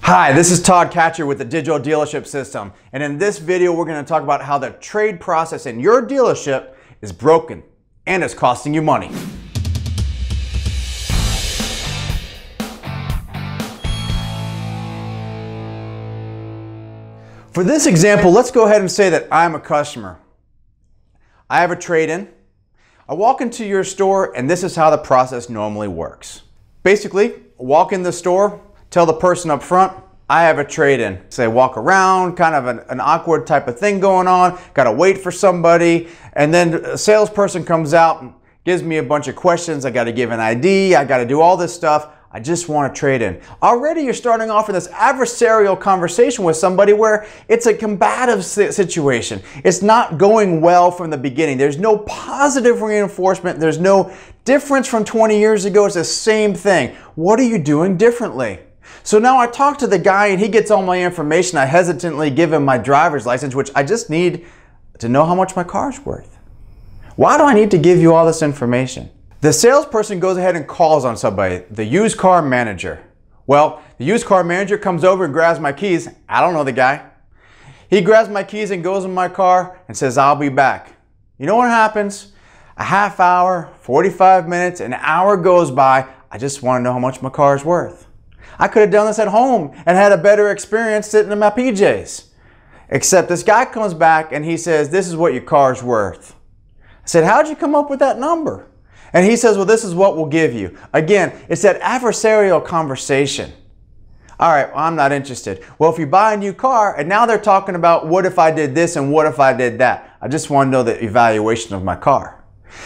Hi, this is Todd Katcher with the Digital Dealership System, and in this video we're going to talk about how the trade process in your dealership is broken and is costing you money. For this example, let's go ahead and say that I'm a customer. I have a trade-in. I walk into your store and this is how the process normally works. Basically, walk in the store, tell the person up front, I have a trade-in. Say walk around, kind of an awkward type of thing going on, gotta wait for somebody, and then a salesperson comes out and gives me a bunch of questions. I gotta give an ID, I gotta do all this stuff. I just want to trade in. Already you're starting off in this adversarial conversation with somebody where it's a combative situation. It's not going well from the beginning. There's no positive reinforcement. There's no difference from 20 years ago. It's the same thing. What are you doing differently? So now I talk to the guy and he gets all my information. I hesitantly give him my driver's license, which I just need to know how much my car's worth. Why do I need to give you all this information? The salesperson goes ahead and calls on somebody, the used car manager. Well, the used car manager comes over and grabs my keys. I don't know the guy. He grabs my keys and goes in my car and says, I'll be back. You know what happens? A half hour, 45 minutes, an hour goes by. I just want to know how much my car is worth. I could have done this at home and had a better experience sitting in my PJs. Except this guy comes back and he says, this is what your car's worth. I said, how'd you come up with that number? And he says, well, this is what we'll give you. Again, it's that adversarial conversation. All right, well, I'm not interested. Well, if you buy a new car, and now they're talking about what if I did this and what if I did that. I just want to know the evaluation of my car.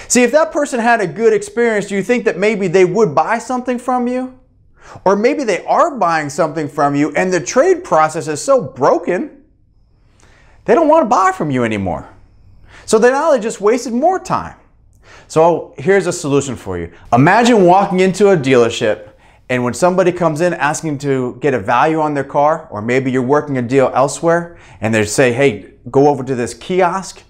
See, if that person had a good experience, do you think that maybe they would buy something from you? Or maybe they are buying something from you and the trade process is so broken, they don't want to buy from you anymore. So then now they just wasted more time. So here's a solution for you. Imagine walking into a dealership and when somebody comes in asking to get a value on their car, or maybe you're working a deal elsewhere and they say, hey, go over to this kiosk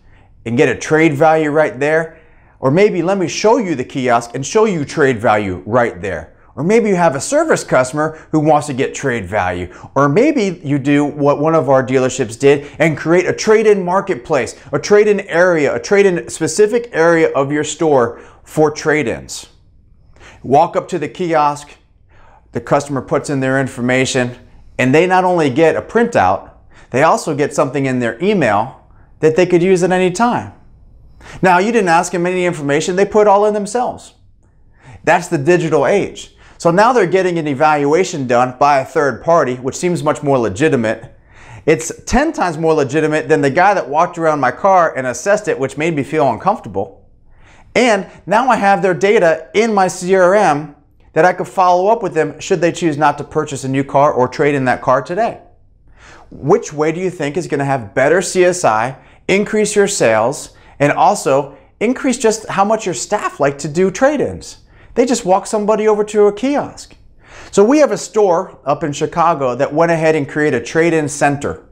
and get a trade value right there. Or maybe let me show you the kiosk and show you trade value right there. Or maybe you have a service customer who wants to get trade value. Or maybe you do what one of our dealerships did and create a trade-in marketplace, a trade-in area, a trade-in specific area of your store for trade-ins. Walk up to the kiosk, the customer puts in their information, and they not only get a printout, they also get something in their email that they could use at any time. Now, you didn't ask them any information, they put all in themselves. That's the digital age. So now they're getting an evaluation done by a third party, which seems much more legitimate. It's 10 times more legitimate than the guy that walked around my car and assessed it, which made me feel uncomfortable. And now I have their data in my CRM that I could follow up with them should they choose not to purchase a new car or trade in that car today. Which way do you think is going to have better CSI, increase your sales, and also increase just how much your staff like to do trade-ins? They just walk somebody over to a kiosk. So we have a store up in Chicago that went ahead and created a trade-in center.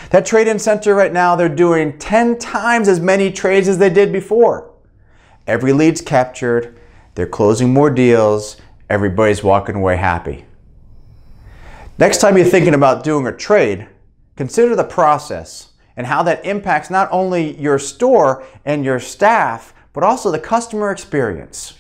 That trade-in center right now, they're doing 10 times as many trades as they did before. Every lead's captured, they're closing more deals, everybody's walking away happy. Next time you're thinking about doing a trade, consider the process and how that impacts not only your store and your staff, but also the customer experience.